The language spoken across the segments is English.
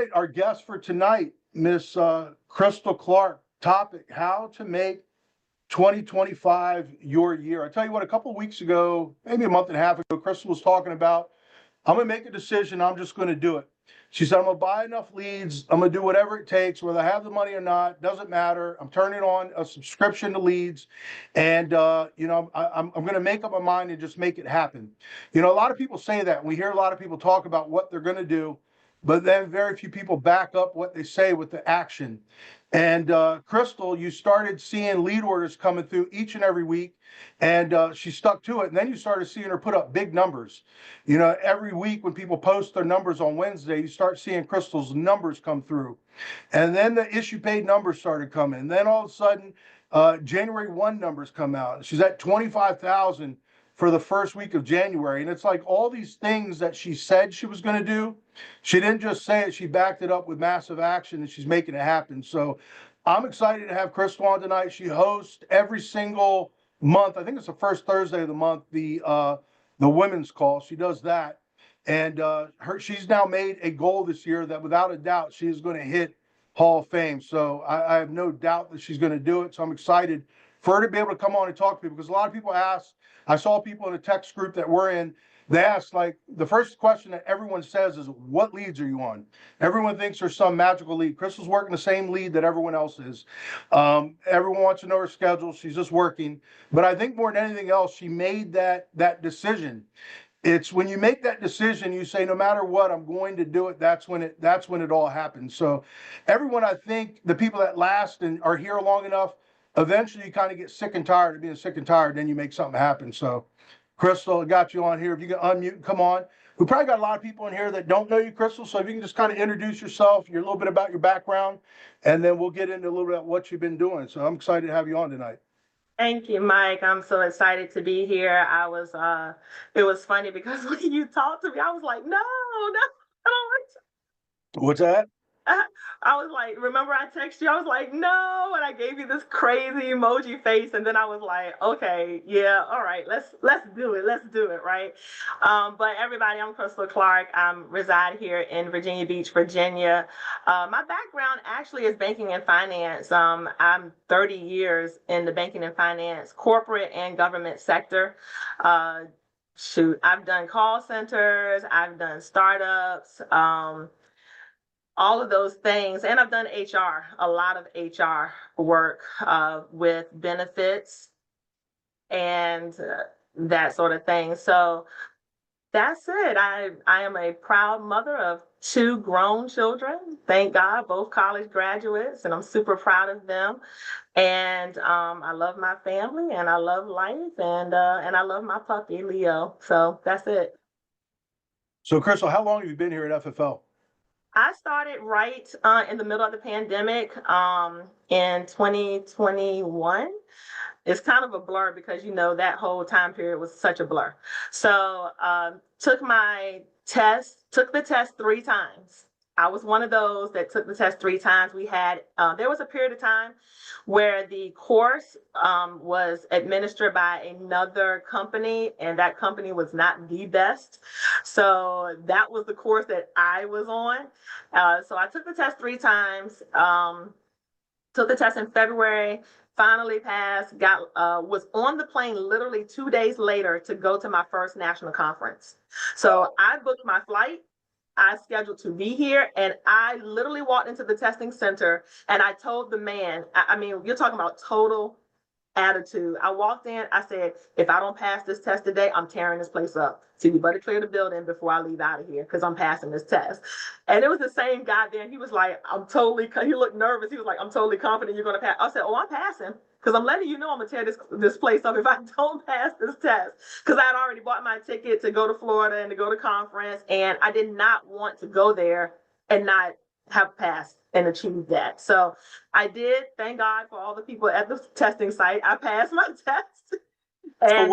right, our guest for tonight, Miss Crystal Clark. Topic: how to make 2025 your year. I tell you what, a couple of weeks ago, maybe a month and a half ago, Crystal was talking about, I'm going to make a decision. I'm just going to do it. She said, I'm going to buy enough leads. I'm going to do whatever it takes, whether I have the money or not, doesn't matter. I'm turning on a subscription to leads. And, I'm going to make up my mind and just make it happen. A lot of people say that. We hear a lot of people talk about what they're going to do, but then very few people back up what they say with the action. And Crystal, you started seeing lead orders coming through each and every week, and she stuck to it. And then you started seeing her put up big numbers. Every week when people post their numbers on Wednesday, you start seeing Crystal's numbers come through. And then the issue paid numbers started coming. And then all of a sudden, January 1 numbers come out. She's at 25,000 for the first week of January. And it's like all these things that she said she was going to do. She didn't just say it, she backed it up with massive action, and she's making it happen. So I'm excited to have Crystal on tonight. She hosts every single month. I think it's the first Thursday of the month, the women's call. She does that. And she's now made a goal this year that without a doubt she is going to hit Hall of Fame. So I have no doubt that she's going to do it. So I'm excited for her to be able to come on and talk to people, because a lot of people ask, I saw people in a text group that we're in, they asked, like, the first question that everyone says is, what leads are you on? Everyone thinks there's some magical lead. Crystal's working the same lead that everyone else is. Everyone wants to know her schedule. She's just working. But I think more than anything else, she made that decision. It's when you make that decision, you say, no matter what, I'm going to do it. That's when it all happens. So everyone, I think the people that last and are here long enough, eventually you kind of get sick and tired of being sick and tired, then you make something happen. So Crystal, I got you on here. If you can unmute, come on. We probably got a lot of people in here that don't know you, Crystal. So if you can just kind of introduce yourself, a little bit about your background, and then we'll get into a little bit about what you've been doing. So I'm excited to have you on tonight. Thank you, Mike. I'm so excited to be here. It was funny because when you talked to me, I was like, no, I don't want What's that? I was like, remember I texted you? I was like, no, and I gave you this crazy emoji face, and then I was like, okay, yeah, all right, let's do it, right? But everybody, I'm Crystal Clark. I reside here in Virginia Beach, Virginia. My background actually is banking and finance. I'm 30 years in the banking and finance, corporate and government sector. I've done call centers, I've done startups. All of those things. And I've done HR, a lot of HR work with benefits and that sort of thing. So that's it. I am a proud mother of 2 grown children. Thank God, both college graduates, and I'm super proud of them. And I love my family, and I love life, and I love my puppy, Leo. So that's it. So Crystal, how long have you been here at FFL? I started right in the middle of the pandemic in 2021. It's kind of a blur because, that whole time period was such a blur. So took the test 3 times. I was one of those that took the test 3 times. There was a period of time where the course was administered by another company, and that company was not the best. So that was the course that I was on. So I took the test 3 times, took the test in February, finally passed, was on the plane literally 2 days later to go to my first national conference. So I booked my flight. I scheduled to be here, and I literally walked into the testing center, and I told the man, I mean, you're talking about total attitude. I walked in, I said, if I don't pass this test today, I'm tearing this place up. So you better clear the building before I leave out of here, because I'm passing this test. And it was the same guy there, and he was like, he looked nervous. He was like, I'm totally confident you're going to pass. I said, oh, I'm passing, because I'm letting you know I'm going to tear this place up if I don't pass this test. Because I had already bought my ticket to go to Florida and to go to conference, and I did not want to go there and not have passed and achieved that. So I did. Thank God for all the people at the testing site. I passed my test. So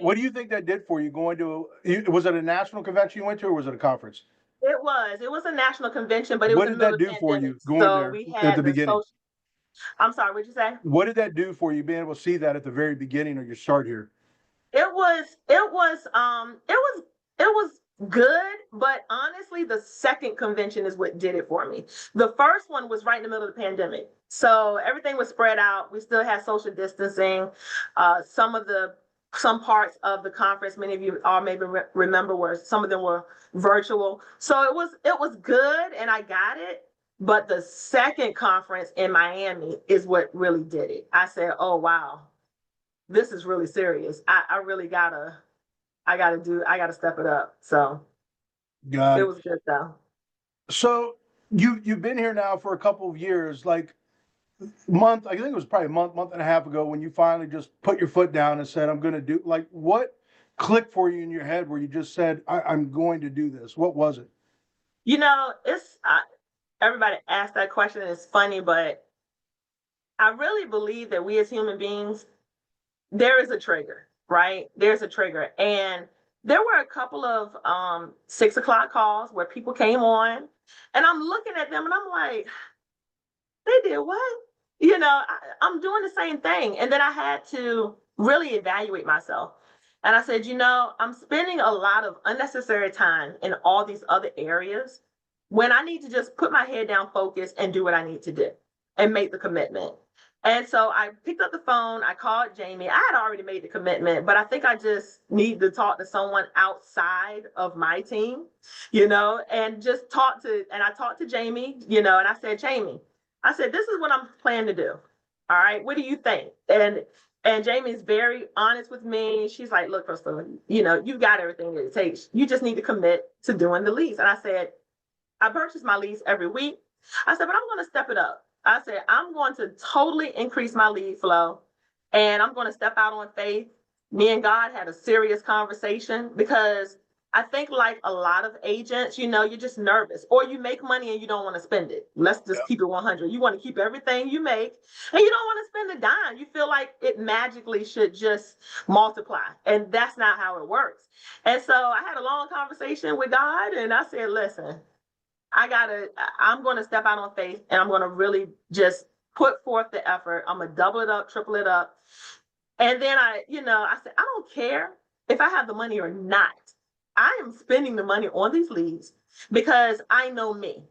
what do you think that did for you going to, was it a national convention you went to, or was it a conference? It was a national convention, but it what was did that do for you going there at the beginning? I'm sorry, what'd you say? What did that do for you, being able to see that at the very beginning of your start here? It was good, but honestly, the second convention is what did it for me. The first one was right in the middle of the pandemic. So everything was spread out. We still had social distancing. Some parts of the conference, many of you all maybe remember, where some of them were virtual. So it was good, and I got it. But the second conference in Miami is what really did it. I said, "Oh wow, this is really serious. I really gotta step it up." So Got it it. was good though. So you've been here now for a couple of years, like month, I think it was probably a month and a half ago when you finally just put your foot down and said, I'm going to do, like, what clicked for you in your head where you just said, I'm going to do this? What was it? You know, everybody asks that question, and it's funny, but I really believe that we as human beings, there is a trigger, right? There's a trigger. And there were a couple of 6 o'clock calls where people came on, and I'm looking at them and I'm like, they did what? I'm doing the same thing. And then I had to really evaluate myself. And I said, I'm spending a lot of unnecessary time in all these other areas when I need to just put my head down, focus, and do what I need to do and make the commitment. And so I picked up the phone, I called Jamie. I had already made the commitment, but I think I just need to talk to someone outside of my team, and I talked to Jamie, and I said, Jamie, this is what I'm planning to do. All right, what do you think? And Jamie's very honest with me. She's like, look, Crystal, you've got everything that it takes. You just need to commit to doing the lease. And I said, I purchase my lease every week. I said, but I'm going to step it up. I said, I'm going to totally increase my lead flow, and I'm going to step out on faith. Me and God had a serious conversation, because I think, like a lot of agents, you're just nervous, or you make money and you don't want to spend it. Let's just keep it 100. You want to keep everything you make, and you don't want to spend a dime. You feel like it magically should just multiply, and that's not how it works. And so I had a long conversation with God, and I said, listen, I'm going to step out on faith, and I'm going to really just put forth the effort. I'm going to double it up, triple it up. And then I said, I don't care if I have the money or not. I am spending the money on these leads because I know me.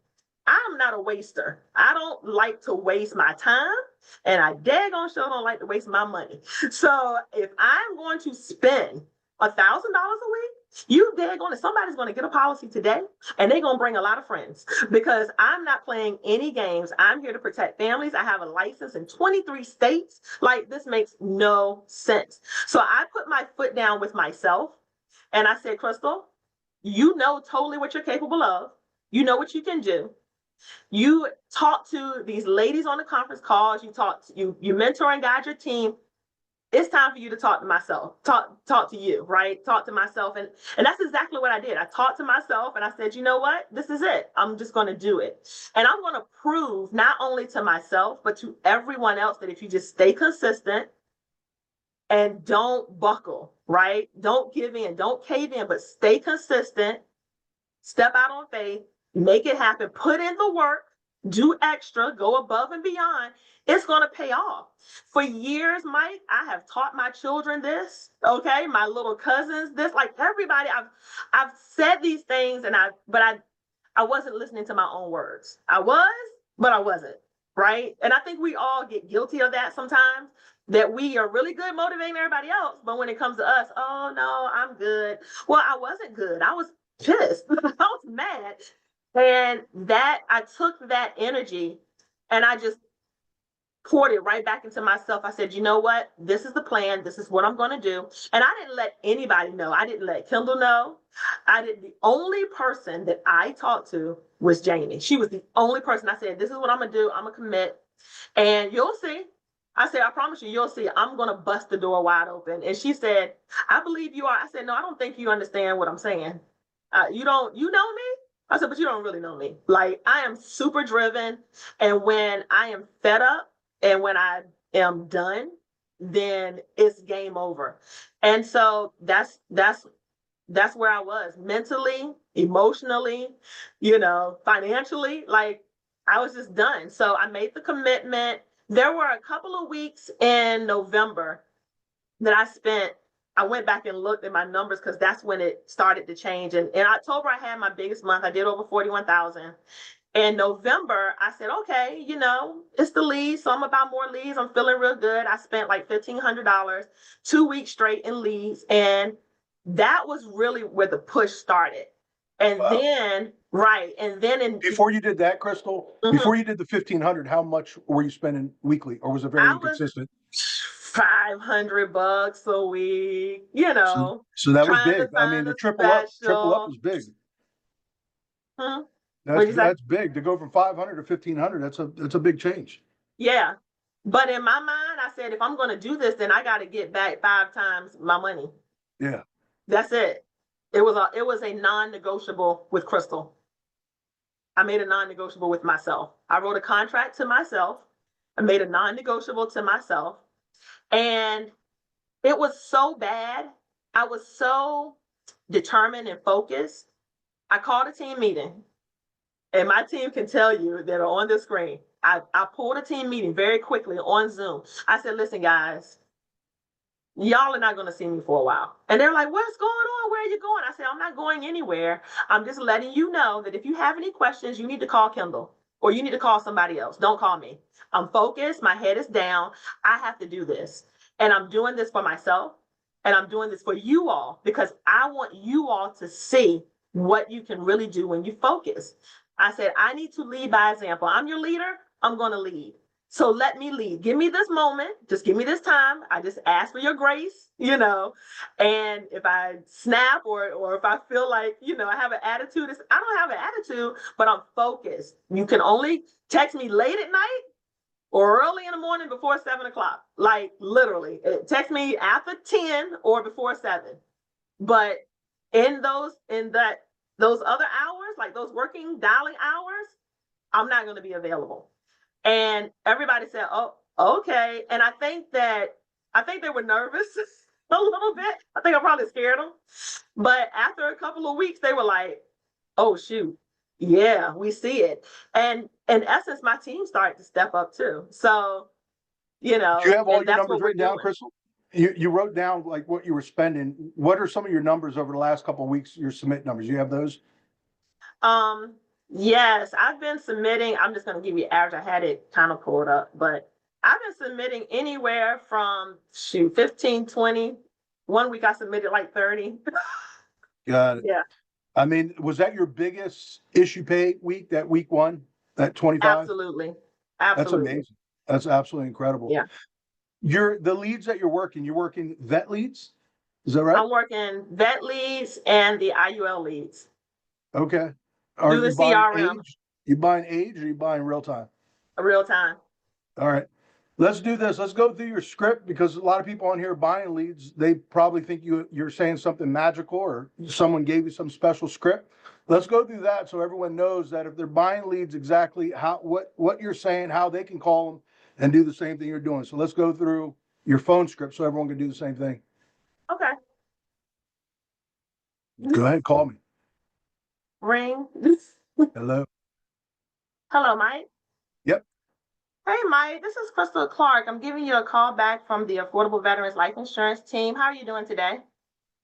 I'm not a waster. I don't like to waste my time, and I daggone sure don't like to waste my money. So if I'm going to spend $1,000 a week, you daggone it, somebody's going to get a policy today, and they're going to bring a lot of friends, because I'm not playing any games. I'm here to protect families. I have a license in 23 states. Like, this makes no sense. So I put my foot down with myself, and I said, Crystal, you know totally what you're capable of. You know what you can do. You talk to these ladies on the conference calls. You mentor and guide your team. It's time for you to talk to myself, talk to you, right? Talk to myself. And that's exactly what I did. I talked to myself, and I said, you know what? This is it. I'm just going to do it. And I'm going to prove not only to myself, but to everyone else, that if you just stay consistent and don't buckle, right? Don't give in, don't cave in, but stay consistent, step out on faith, make it happen, put in the work, do extra, go above and beyond. It's going to pay off. For years, Mike, I have taught my children this, okay? My little cousins, this, like everybody, I've said these things, but I wasn't listening to my own words. I was, but I wasn't, right? And I think we all get guilty of that sometimes, that we are really good motivating everybody else, but when it comes to us, oh no, I'm good. Well, I wasn't good. I was pissed. I was mad. And I took that energy and I just poured it right back into myself. I said, you know what? This is the plan. This is what I'm going to do. And I didn't let anybody know. I didn't let Kendall know. The only person that I talked to was Jamie. She was the only person. I said, this is what I'm going to do. I'm going to commit, and you'll see. I said, I promise you, you'll see. I'm going to bust the door wide open. And she said, I believe you are. I said, no, I don't think you understand what I'm saying. You know me? I said, but you don't really know me. Like, I am super driven. And when I am fed up and when I am done, then it's game over. And so that's where I was mentally, emotionally, financially. Like, I was just done. So I made the commitment. There were a couple of weeks in November that I spent I went back and looked at my numbers because that's when it started to change. And in October, I had my biggest month. I did over 41,000. In November, I said, okay, it's the leads. So I'm about more leads. I'm feeling real good. I spent like $1,500, 2 weeks straight in leads. And that was really where the push started. And Wow. then, right. And then Before you did that, Crystal, before you did the 1,500, how much were you spending weekly, or was it very inconsistent? $500 a week, So that was trying to big. I mean, find the a triple up special. was big. What'd you say? That's big to go from 500 to 1,500. That's a big change. Yeah. But in my mind, I said, if I'm going to do this, then I got to get back 5 times my money. Yeah. That's it. It was a non-negotiable with Crystal. I made a non-negotiable with myself. I wrote a contract to myself. I made a non-negotiable to myself. And it was so bad. I was so determined and focused. I called a team meeting, and my team can tell you that are on the screen. I pulled a team meeting very quickly on Zoom. I said, listen, guys, y'all are not going to see me for a while. And they're like, what's going on? Where are you going? I said, I'm not going anywhere. I'm just letting you know that if you have any questions, you need to call Kendall or you need to call somebody else. Don't call me. I'm focused. My head is down. I have to do this. And I'm doing this for myself. And I'm doing this for you all because I want you all to see what you can really do when you focus. I said, I need to lead by example. I'm your leader. I'm going to lead. So let me lead. Give me this moment. Just give me this time. I just ask for your grace, and if I snap or if I feel like, I have an attitude, I don't have an attitude, but I'm focused. You can only text me late at night or early in the morning before 7 o'clock. Like literally text me after 10 or before 7. But in those other hours, like those working dialing hours, I'm not going to be available. And everybody said, oh, okay. And I think they were nervous a little bit. I think I probably scared them. But after a couple of weeks, they were like, oh, shoot. Yeah, we see it. And in essence, my team started to step up too. So, Do you have all and your that's numbers what we're written down, doing. Crystal? You wrote down like what you were spending. What are some of your numbers over the last couple of weeks, your submit numbers? You have those? Yes, I've been submitting. I'm just going to give you average. I had it kind of pulled up, but I've been submitting anywhere from 15, 20. 1 week I submitted like 30. Got it. Yeah, I mean, was that your biggest issue pay week, that week one, that 25? absolutely. That's Absolutely. amazing. That's absolutely incredible. Yeah. The leads that you're working vet leads? Is that right? I'm working vet leads and the IUL leads Okay. Are through the you buying CRM age? You buying age or you buying real time? real time. All right. Let's do this. Let's go through your script because a lot of people on here buying leads, they probably think you're saying something magical or someone gave you some special script. Let's go through that so everyone knows that if they're buying leads, exactly what you're saying, how they can call them and do the same thing you're doing. So let's go through your phone script so everyone can do the same thing. Okay. Go ahead, call me. Ring. Hello. Hello, Mike. Yep. Hey, Mike. This is Crystal Clark. I'm giving you a call back from the Affordable Veterans Life Insurance team. How are you doing today?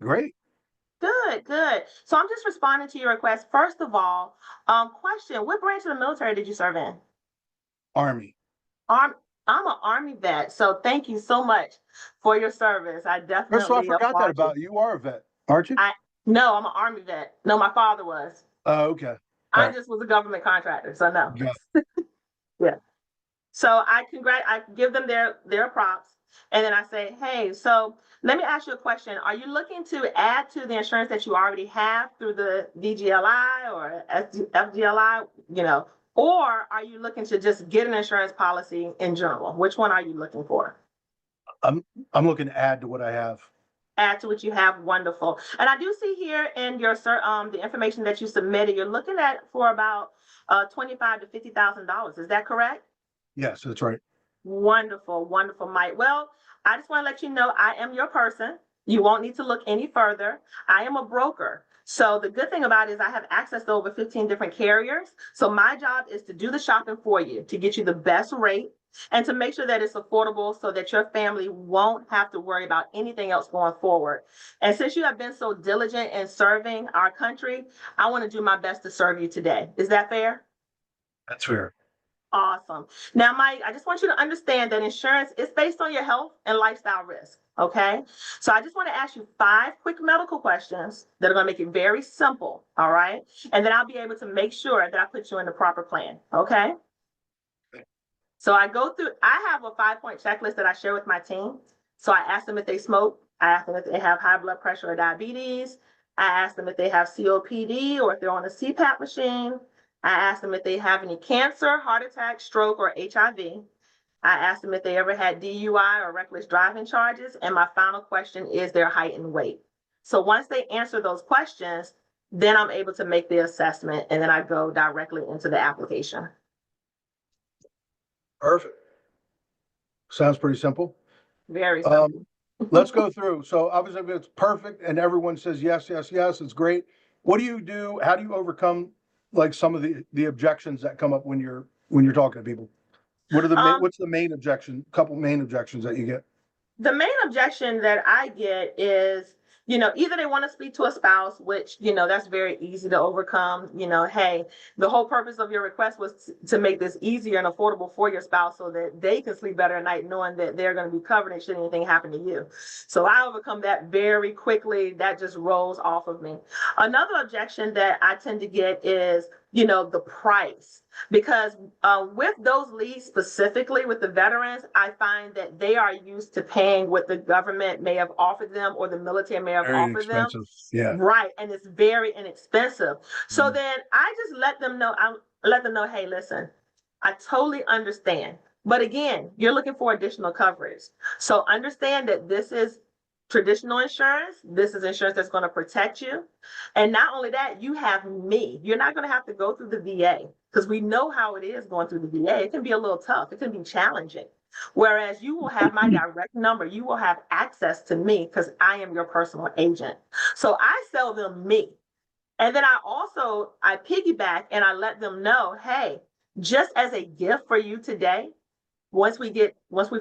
Great. Good, good. So I'm just responding to your request. First of all, question: what branch of the military did you serve in? Army. I'm an Army vet, so thank you so much for your service. I Crystal, I definitely forgot that applaud you. about you. You are a vet, aren't you? No, I'm an Army vet. No, my father was. Oh, okay. I Right. just was a government contractor, so no. Yeah. Yeah. So I give them their props, and then I say, hey, so let me ask you a question. Are you looking to add to the insurance that you already have through the DGLI or FGLI, or are you looking to just get an insurance policy in general? Which one are you looking for? I'm looking to add to what I have. Add to what you have. Wonderful. And I do see here in your the information that you submitted, you're looking at for about $25,000 to $50,000. Is that correct? Yes, that's right. Wonderful, wonderful, Mike. Well, I just want to let you know I am your person. You won't need to look any further. I am a broker. So the good thing about it is I have access to over 15 different carriers. So my job is to do the shopping for you, to get you the best rate and to make sure that it's affordable so that your family won't have to worry about anything else going forward. And since you have been so diligent in serving our country, I want to do my best to serve you today. Is that fair? That's fair. Awesome. Now, Mike, I just want you to understand that insurance is based on your health and lifestyle risk. Okay. So I just want to ask you 5 quick medical questions that are going to make it very simple. All right. And then I'll be able to make sure that I put you in the proper plan. Okay. So I have a 5-point checklist that I share with my team. So I ask them if they smoke. I ask them if they have high blood pressure or diabetes. I ask them if they have COPD or if they're on a CPAP machine. I ask them if they have any cancer, heart attack, stroke, or HIV. I ask them if they ever had DUI or reckless driving charges. And my final question is their height and weight. So once they answer those questions, then I'm able to make the assessment and then I go directly into the application. Perfect. Sounds pretty simple. Very simple. Let's go through. So obviously if it's perfect and everyone says yes, yes, yes, it's great. What do you do? How do you overcome like some of the objections that come up when you're talking to people? What's the main objection? Couple main objections that you get? The main objection that I get is, either they want to speak to a spouse, which, that's very easy to overcome. Hey, the whole purpose of your request was to make this easier and affordable for your spouse so that they can sleep better at night knowing that they're going to be covered and should anything happen to you. So I overcome that very quickly. That just rolls off of me. Another objection that I tend to get is, the price. Because with those leads, specifically with the veterans, I find that they are used to paying what the government may have offered them or the military may have Very offered them. expensive. Yeah. Right. And it's very inexpensive. So then I just let them know, hey, listen, I totally understand. But again, you're looking for additional coverage. So understand that this is traditional insurance. This is insurance that's going to protect you. And not only that, you have me. You're not going to have to go through the VA because we know how it is going through the VA. It can be a little tough. It can be challenging. Whereas you will have my direct number. You will have access to me because I am your personal agent. So I sell them me. And then I piggyback and I let them know, hey, just as a gift for you today, once we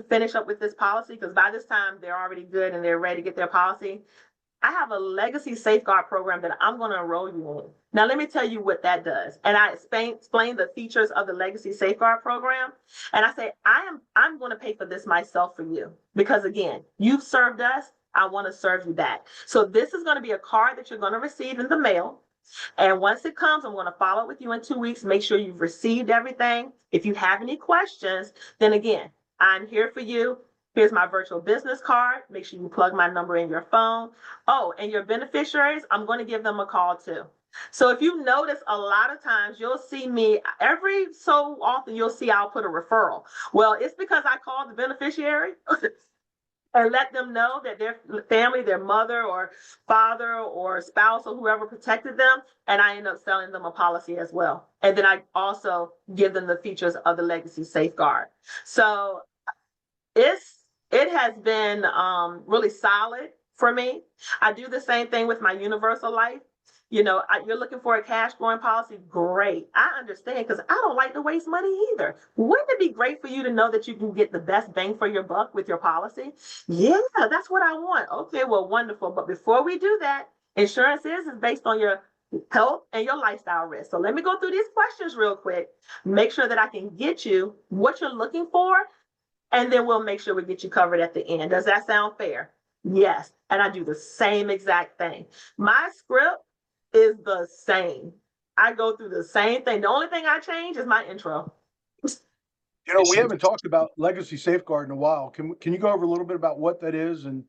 finish up with this policy, because by this time they're already good and they're ready to get their policy, I have a legacy safeguard program that I'm going to enroll you in. Now, let me tell you what that does. And I explain the features of the legacy safeguard program. And I say, I'm going to pay for this myself for you. Because again, you've served us. I want to serve you back. So this is going to be a card that you're going to receive in the mail. And once it comes, I'm going to follow up with you in 2 weeks. Make sure you've received everything. If you have any questions, then again, I'm here for you. Here's my virtual business card. Make sure you plug my number in your phone. Oh, and your beneficiaries, I'm going to give them a call too. So if you notice, a lot of times you'll see me every so often, you'll see I'll put a referral. Well, it's because I called the beneficiary and let them know that their family, their mother or father or spouse or whoever protected them, and I end up selling them a policy as well. And then I also give them the features of the legacy safeguard. So it has been really solid for me. I do the same thing with my universal life. You're looking for a cash flowing policy. Great. I understand because I don't like to waste money either. Wouldn't it be great for you to know that you can get the best bang for your buck with your policy? Yeah, that's what I want. Okay, well, wonderful. But before we do that, insurance is based on your health and your lifestyle risk. So let me go through these questions real quick. Make sure that I can get you what you're looking for, and then we'll make sure we get you covered at the end. Does that sound fair? Yes. And I do the same exact thing. My script is the same. I go through the same thing. The only thing I change is my intro. We haven't talked about legacy safeguard in a while. Can you go over a little bit about what that is? And,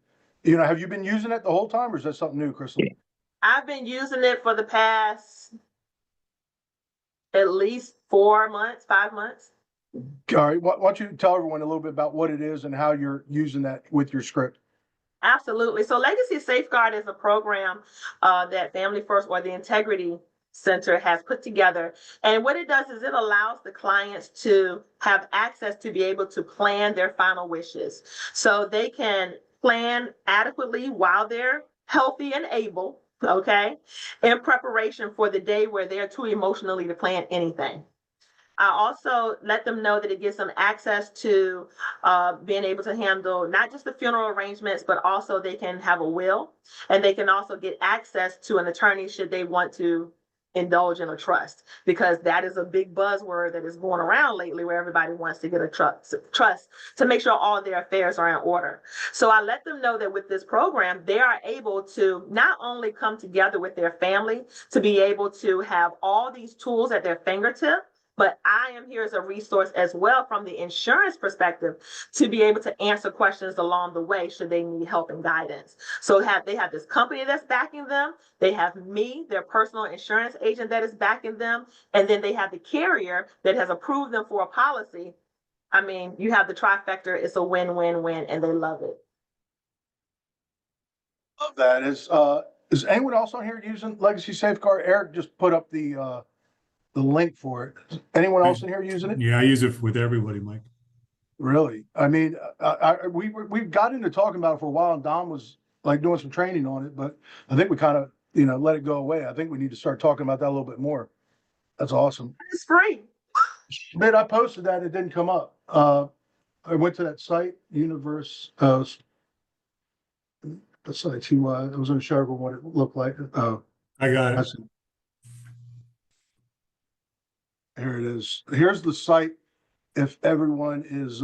have you been using it the whole time or is that something new, Crystal? I've been using it for the past at least 4 months, 5 months. All right. Why don't you tell everyone a little bit about what it is and how you're using that with your script? Absolutely. So Legacy Safeguard is a program that Family First or the Integrity Center has put together. And what it does is it allows the clients to have access to be able to plan their final wishes. So they can plan adequately while they're healthy and able, okay, in preparation for the day where they're too emotionally to plan anything. I also let them know that it gives them access to being able to handle not just the funeral arrangements, but also they can have a will, and they can also get access to an attorney should they want to indulge in a trust, because that is a big buzzword that is going around lately, where everybody wants to get a trust to make sure all their affairs are in order. So I let them know that with this program, they are able to not only come together with their family to be able to have all these tools at their fingertip, but I am here as a resource as well from the insurance perspective to be able to answer questions along the way should they need help and guidance. So they have this company that's backing them. They have me, their personal insurance agent, that is backing them. And then they have the carrier that has approved them for a policy. I mean, you have the trifecta. It's a win-win-win, and they love it. Love that. Is anyone else on here using Legacy Safeguard? Eric just put up the link for it. Is anyone else in here using it? Yeah, I use it with everybody, Mike. Really? I mean, we got into talking about it for a while, and Dom was like doing some training on it, but I think we kind of, let it go away. I think we need to start talking about that a little bit more. That's awesome. It's free. But I posted that, it didn't come up. I went to that site, Universe, the site, I was unsure of what it looked like. I got I it. see. Here it is. Here's the site. If everyone is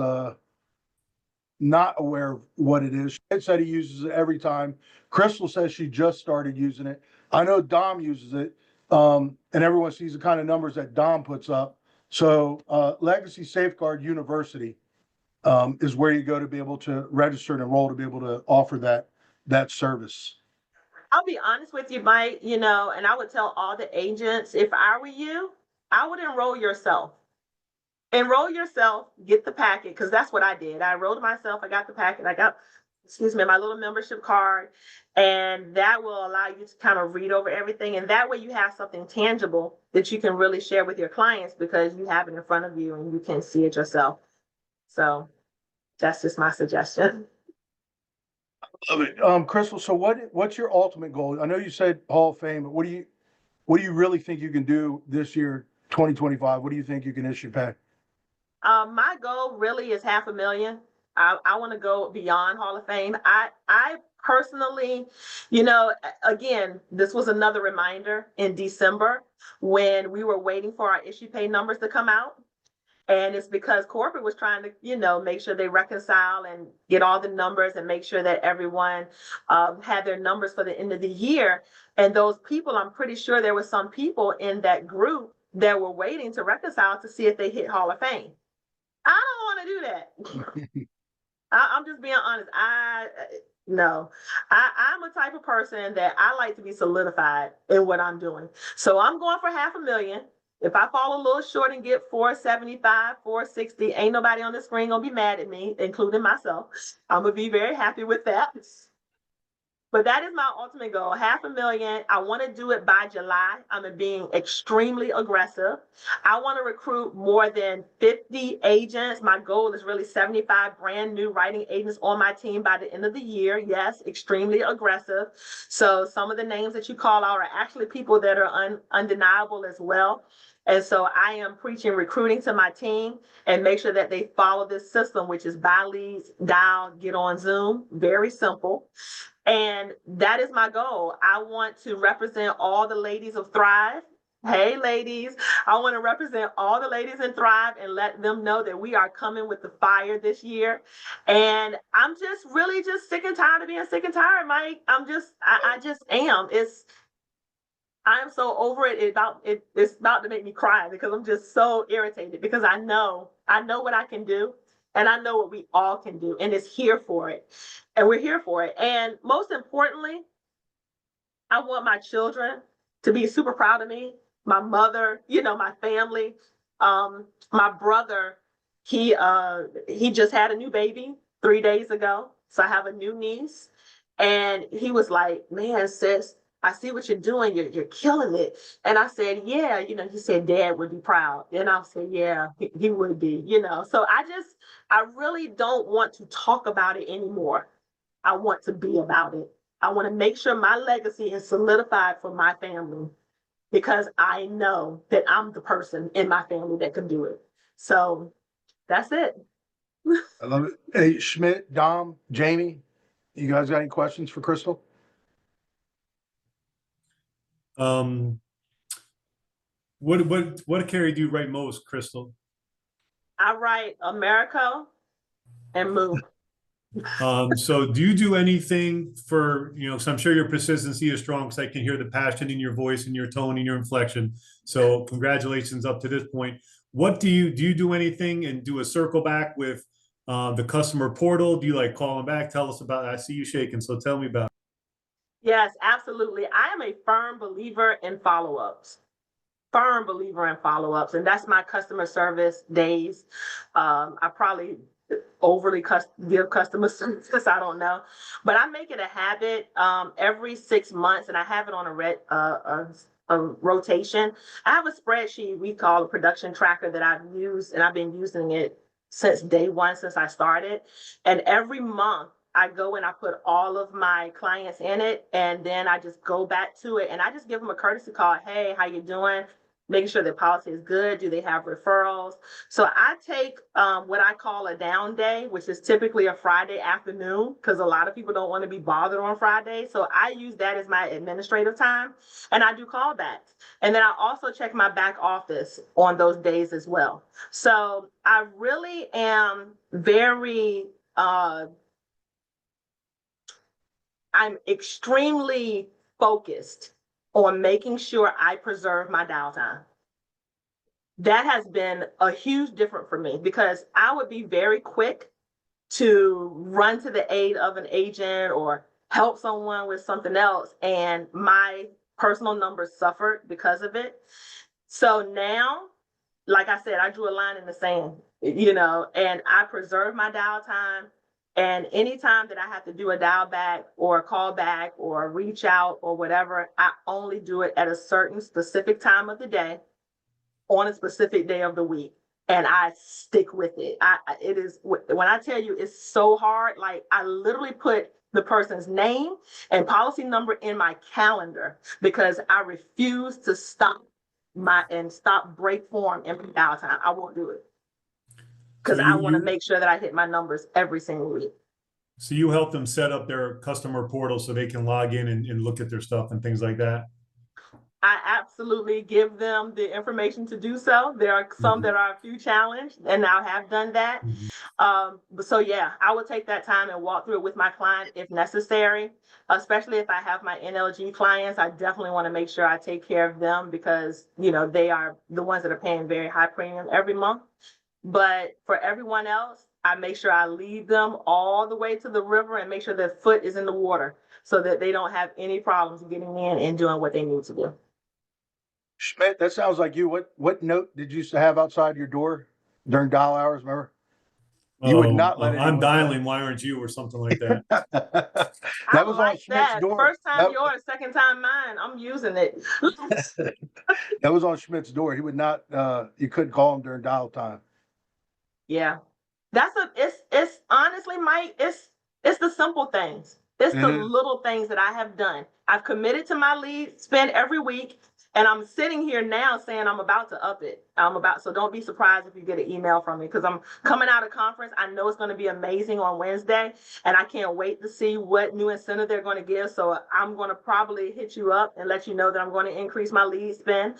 not aware of what it is, Ed said he uses it every time. Crystal says she just started using it. I know Dom uses it, and everyone sees the kind of numbers that Dom puts up. So Legacy Safeguard University is where you go to be able to register and enroll to be able to offer that service. I'll be honest with you, Mike, and I would tell all the agents, if I were you, I would enroll yourself. Enroll yourself, get the packet, because that's what I did. I enrolled myself, I got the packet, I got, my little membership card, and that will allow you to kind of read over everything. And that way you have something tangible that you can really share with your clients because you have it in front of you and you can see it yourself. So that's just my suggestion. Love it. Crystal, so what's your ultimate goal? I know you said Hall of Fame, but what do you really think you can do this year, 2025? What do you think you can issue, Pat? My goal really is $500,000. I want to go beyond Hall of Fame. I personally, again, this was another reminder in December when we were waiting for our issue pay numbers to come out. And it's because corporate was trying to, make sure they reconcile and get all the numbers and make sure that everyone had their numbers for the end of the year. And those people, I'm pretty sure there were some people in that group that were waiting to reconcile to see if they hit Hall of Fame. I don't want to do that. I'm just being honest. No, I'm a type of person that I like to be solidified in what I'm doing. So I'm going for $500,000. If I fall a little short and get 475, 460, ain't nobody on the screen gonna be mad at me, including myself. I'm gonna be very happy with that. But that is my ultimate goal, $500,000. I want to do it by July. I'm being extremely aggressive. I want to recruit more than 50 agents. My goal is really 75 brand new writing agents on my team by the end of the year. Yes, extremely aggressive. So some of the names that you call out are actually people that are undeniable as well. And so I am preaching recruiting to my team and make sure that they follow this system, which is buy leads, dial, get on Zoom. Very simple. And that is my goal. I want to represent all the ladies of Thrive. Hey, ladies, I want to represent all the ladies in Thrive and let them know that we are coming with the fire this year. And I'm just really just sick and tired of being sick and tired, Mike. I just am. I'm so over it. It's about to make me cry because I'm just so irritated because I know what I can do. And I know what we all can do, and it's here for it. And we're here for it. And most importantly, I want my children to be super proud of me, my mother, my family. My brother, he just had a new baby 3 days ago. So I have a new niece. And he was like, man, sis, I see what you're doing. You're killing it. And I said, yeah, he said, Dad would be proud. And I said, yeah, he would be, So I really don't want to talk about it anymore. I want to be about it. I want to make sure my legacy is solidified for my family, because I know that I'm the person in my family that can do it. So that's it. I love it. Hey, Schmidt, Dom, Jamie, you guys got any questions for Crystal? Um, what carrier do you write most, Crystal? I write America and move. So do you do anything for, so I'm sure your persistency is strong because I can hear the passion in your voice and your tone and your inflection. So congratulations up to this point. What do you do anything and do a circle back with the customer portal? Do you like call them back? Tell us about it. I see you shaking. So tell me about it. Yes, absolutely. I am a firm believer in follow-ups. Firm believer in follow-ups, and that's my customer service days. I probably overly give customer service, I don't know, but I make it a habit every 6 months, and I have it on a rotation. I have a spreadsheet we call a production tracker that I've used, and I've been using it since day one, since I started. And every month I go and I put all of my clients in it, and then I just go back to it and I just give them a courtesy call. Hey, how you doing? Making sure their policy is good. Do they have referrals? So I take what I call a down day, which is typically a Friday afternoon, because a lot of people don't want to be bothered on Friday. So I use that as my administrative time, and I do callbacks. And then I also check my back office on those days as well. So I really am very, I'm extremely focused on making sure I preserve my downtime. That has been a huge difference for me, because I would be very quick to run to the aid of an agent or help someone with something else, and my personal numbers suffered because of it. So now, like I said, I drew a line in the sand, and I preserve my dial time. And anytime that I have to do a dial back or a call back or reach out or whatever, I only do it at a certain specific time of the day on a specific day of the week. And I stick with it. It is, when I tell you it's so hard, like I literally put the person's name and policy number in my calendar, because I refuse to stop break form in dial time. I won't do it, because So I want to make sure that I hit my numbers every single week. so you help them set up their customer portal so they can log in and look at their stuff and things like that. I absolutely give them the information to do so. There are some that are a few challenged, and I have done that. So yeah, I would take that time and walk through it with my client if necessary, especially if I have my NLG clients. I definitely want to make sure I take care of them, because, they are the ones that are paying very high premium every month. But for everyone else, I make sure I lead them all the way to the river and make sure their foot is in the water, so that they don't have any problems getting in and doing what they need to do. Schmidt, that sounds like you. What note did you used to have outside your door during dial hours? Remember? You would not let I'm anyone dialing. Why aren't you, or something like that? That was on like Schmidt's that. door. First time yours, second time mine. I'm using it. That was on Schmidt's door. He would not. You couldn't call him during dial time. Yeah, it's honestly, Mike, it's the simple things. It's the little things that I have done. I've committed to my lead spend every week, and I'm sitting here now saying I'm about to up it. So don't be surprised if you get an email from me, because I'm coming out of conference. I know it's going to be amazing on Wednesday, and I can't wait to see what new incentive they're going to give. So I'm going to probably hit you up and let you know that I'm going to increase my lead spend.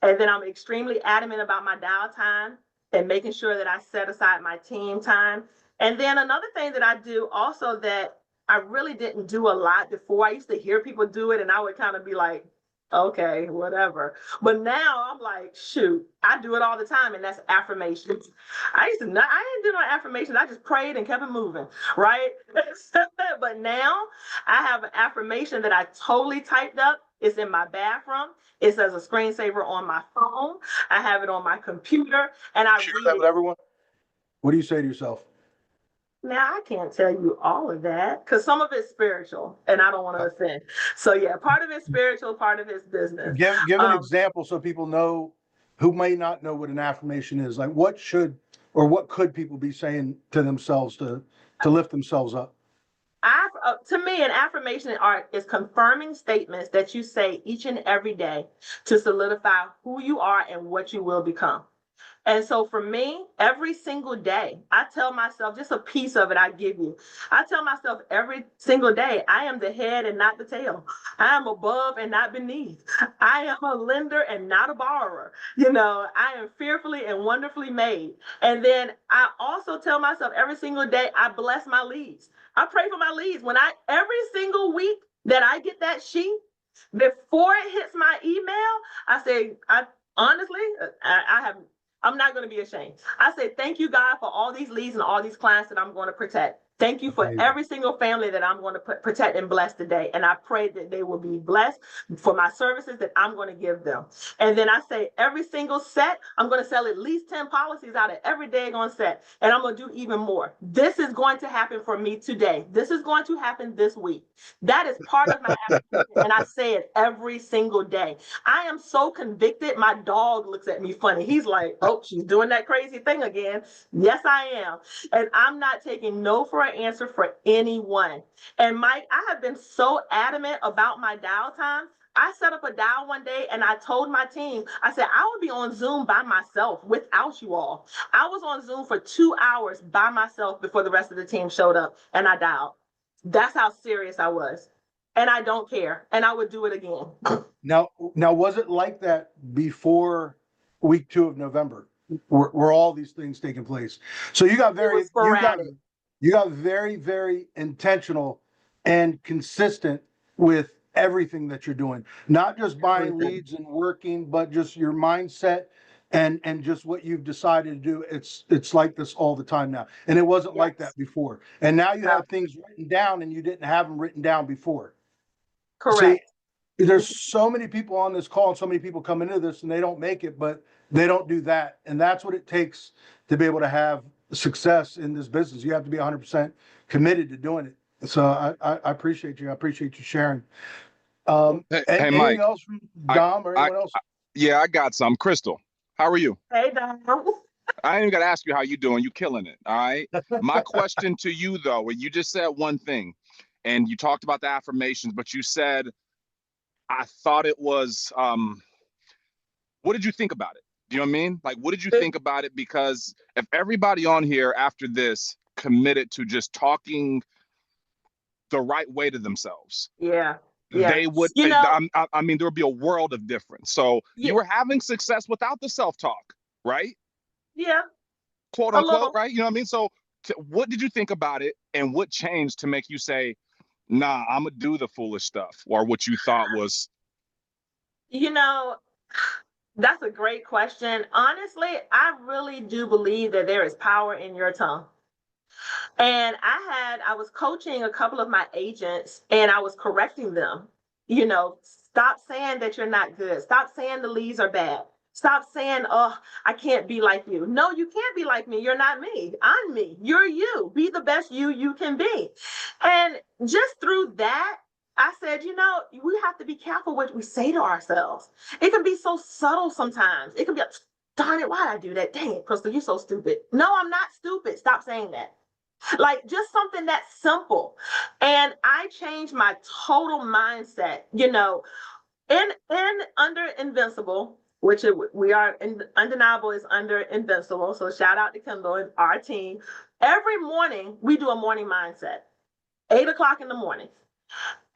And then I'm extremely adamant about my dial time and making sure that I set aside my team time. And then another thing that I do also that I really didn't do a lot before, I used to hear people do it and I would kind of be like, okay, whatever. But now I'm like, shoot, I do it all the time, and that's affirmations. I didn't do no affirmations. I just prayed and kept it moving, right? But now I have an affirmation that I totally typed up. It's in my bathroom. It's as a screensaver on my phone. I have it on my computer, and I Share read that it. with everyone. What do you say to yourself? Now, I can't tell you all of that, because some of it's spiritual and I don't want to offend. So yeah, part of it's spiritual, part of it's business. Give an example so people know, who may not know what an affirmation is. Like, what should or what could people be saying to themselves to lift themselves up? to me, an affirmation is confirming statements that you say each and every day to solidify who you are and what you will become. And so for me, every single day, I tell myself, just a piece of it I give you. I tell myself every single day, I am the head and not the tail. I am above and not beneath. I am a lender and not a borrower. I am fearfully and wonderfully made. And then I also tell myself every single day, I bless my leads. I pray for my leads. Every single week that I get that sheet, before it hits my email, I say, honestly, I'm not going to be ashamed. I say, thank you, God, for all these leads and all these clients that I'm going to protect. Thank you for every single family that I'm going to protect and bless today. And I pray that they will be blessed for my services that I'm going to give them. And then I say every single set, I'm going to sell at least 10 policies out of every day on set. And I'm going to do even more. This is going to happen for me today. This is going to happen this week. That is part of my affirmation. And I say it every single day. I am so convicted. My dog looks at me funny. He's like, oh, she's doing that crazy thing again. Yes, I am. And I'm not taking no for an answer for anyone. And Mike, I have been so adamant about my dial time. I set up a dial one day and I told my team, I said, I would be on Zoom by myself without you all. I was on Zoom for 2 hours by myself before the rest of the team showed up and I dialed. That's how serious I was. And I don't care. And I would do it again. Now, was it like that before week 2 of November? Were all these things taking place? So you got very, very intentional and consistent with everything that you're doing, not just buying leads and working, but just your mindset and just what you've decided to do. It's like this all the time now. And it wasn't like that before. And now you have things written down and you didn't have them written down before. Correct. See, there's so many people on this call and so many people come into this and they don't make it, but they don't do that. And that's what it takes to be able to have success in this business. You have to be 100% committed to doing it. So I appreciate you. I appreciate you sharing. Hey, Anything Mike, else from Dom or anyone else? yeah, I got some. Crystal, how are you? Hey, Dom. I ain't even got to ask you how you doing. You killing it. All right. My question to you, though, you just said one thing and you talked about the affirmations, but you said, I thought it was, what did you think about it? Do you know what I mean? Like, what did you think about it? Because if everybody on here after this committed to just talking the right way to themselves, they would, I mean, there would be a world of difference. So you were having success without the self-talk, right? Yeah. Quote unquote, right? You know what I mean? So what did you think about it and what changed to make you say, nah, I'm gonna do the foolish stuff, or what you thought was? That's a great question. Honestly, I really do believe that there is power in your tongue. And I was coaching a couple of my agents and I was correcting them. Stop saying that you're not good. Stop saying the leads are bad. Stop saying, oh, I can't be like you. No, you can't be like me. You're not me. I'm me. You're you. Be the best you can be. And just through that, I said, we have to be careful what we say to ourselves. It can be so subtle sometimes. It can be, darn it, why'd I do that? Dang it, Crystal, you're so stupid. No, I'm not stupid. Stop saying that. Like just something that's simple. And I changed my total mindset, in under Invincible, which we are in Undeniable is under Invincible. So shout out to Kendall and our team. Every morning we do a morning mindset, 8:00 in the morning.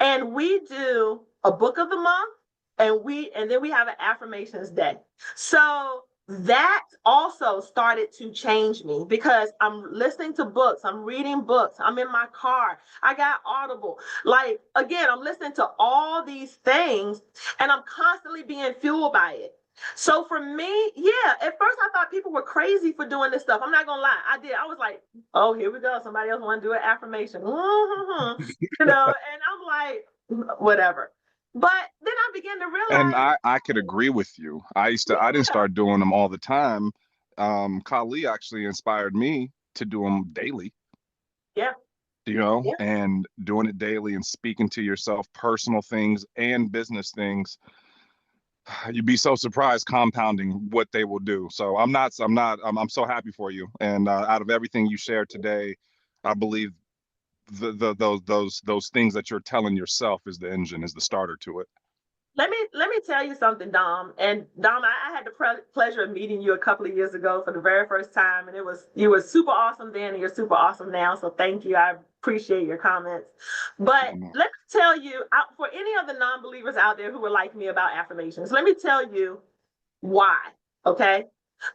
And we do a book of the month and then we have an affirmations day. So that also started to change me because I'm listening to books, I'm reading books, I'm in my car, I got Audible. Like, again, I'm listening to all these things and I'm constantly being fueled by it. So for me, at first I thought people were crazy for doing this stuff. I'm not gonna lie, I did. I was like, oh, here we go. Somebody else want to do an affirmation. And I'm like, whatever. But then I began to realize. And I could agree with you. I didn't start doing them all the time. Kali actually inspired me to do them daily. Yeah. And doing it daily and speaking to yourself, personal things and business things. You'd be so surprised compounding what they will do. So I'm so happy for you. And out of everything you shared today, I believe those things that you're telling yourself is the engine, is the starter to it. Let me tell you something, Dom. And Dom, I had the pleasure of meeting you a couple of years ago for the very first time, and you were super awesome then, and you're super awesome now. So thank you. I appreciate your comments. But let me tell you, for any of the non-believers out there who are like me about affirmations, let me tell you why. Okay,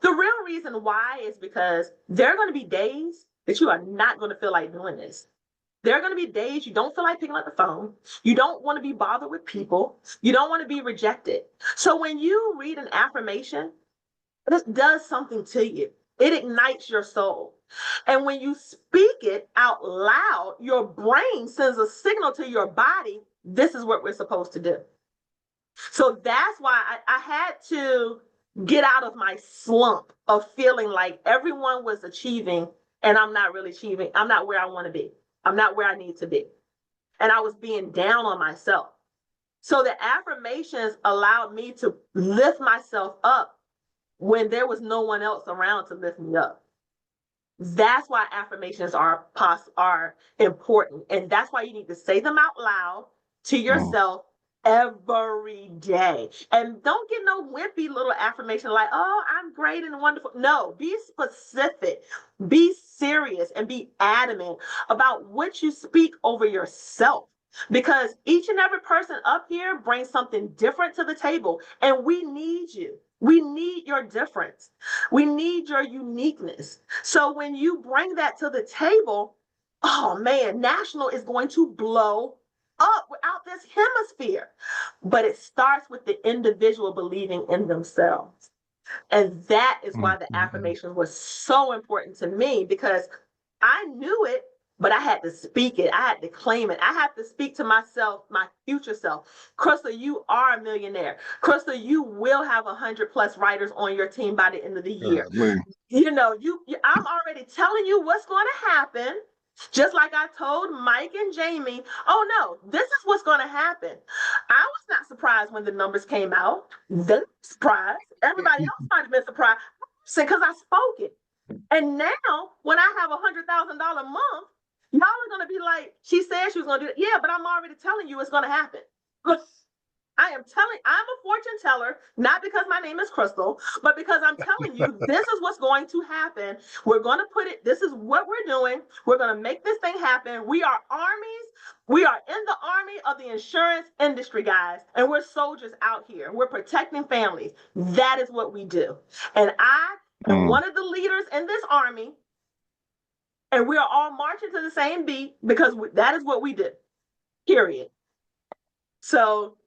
the real reason why is because there are going to be days that you are not going to feel like doing this. There are going to be days you don't feel like picking up the phone. You don't want to be bothered with people. You don't want to be rejected. So when you read an affirmation, it does something to you. It ignites your soul. And when you speak it out loud, your brain sends a signal to your body, this is what we're supposed to do. So that's why I had to get out of my slump of feeling like everyone was achieving and I'm not really achieving. I'm not where I want to be. I'm not where I need to be. And I was being down on myself. So the affirmations allowed me to lift myself up when there was no one else around to lift me up. That's why affirmations are important. And that's why you need to say them out loud to yourself every day. And don't get no wimpy little affirmation like, oh, I'm great and wonderful. No, be specific, be serious, and be adamant about what you speak over yourself. Because each and every person up here brings something different to the table, and we need you. We need your difference. We need your uniqueness. So when you bring that to the table, oh man, National is going to blow up without this hemisphere. But it starts with the individual believing in themselves. And that is why the affirmation was so important to me, because I knew it, but I had to speak it. I had to claim it. I had to speak to myself, my future self. Crystal, you are a millionaire. Crystal, you will have 100+ writers on your team by the end of the year. You know, I'm already telling you what's going to happen. Just like I told Mike and Jamie, oh no, this is what's going to happen. I was not surprised when the numbers came out. They were surprised. Everybody else might have been surprised because I spoke it. And now, when I have $100,000 a month, y'all are going to be like, she said she was going to do it. Yeah, but I'm already telling you it's going to happen. I'm a fortune teller, not because my name is Crystal, but because I'm telling you, this is what's going to happen. We're going to this is what we're doing. We're going to make this thing happen. We are armies. We are in the army of the insurance industry, guys, and we're soldiers out here. We're protecting families. That is what we do. And I am one of the leaders in this army, and we are all marching to the same beat because that is what we do, period. So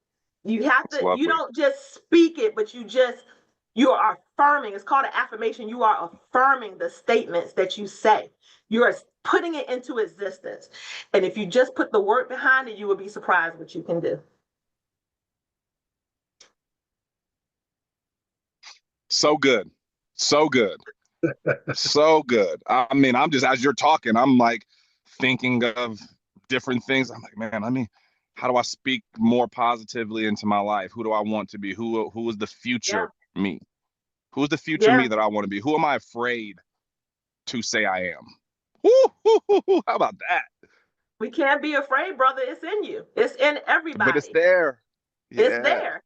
you have to, you don't just speak it, but you are affirming. It's called an affirmation. You are affirming the statements that you say. You are putting it into existence. And if you just put the work behind it, you will be surprised what you can do. So good. So good. So good. I mean, I'm just, as you're talking, I'm like thinking of different things. I'm like, man, how do I speak more positively into my life? Who do I want to be? Who is the future me? Who's the future me that I want to be? Who am I afraid to say I am? How about that? We can't be afraid, brother. It's in you. It's in everybody. But it's there. Yeah. It's there.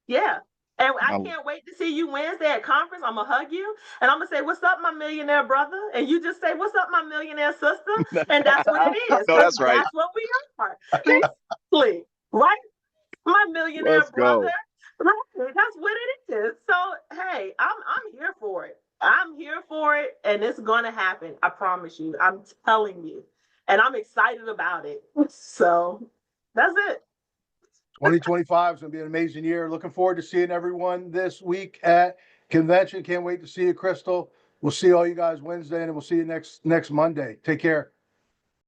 Yeah. And I can't wait to see you Wednesday at conference. I'm going to hug you and I'm going to say, what's up, my millionaire brother? And you just say, what's up, my millionaire sister? And that's what it is. No, that's right. That's what we are. Exactly. Right? My millionaire brother. Right. That's what it is. So, hey, I'm here for it. I'm here for it. And it's going to happen. I promise you. I'm telling you. And I'm excited about it. So that's it. 2025 is going to be an amazing year. Looking forward to seeing everyone this week at convention. Can't wait to see you, Crystal. We'll see all you guys Wednesday, and we'll see you next Monday. Take care.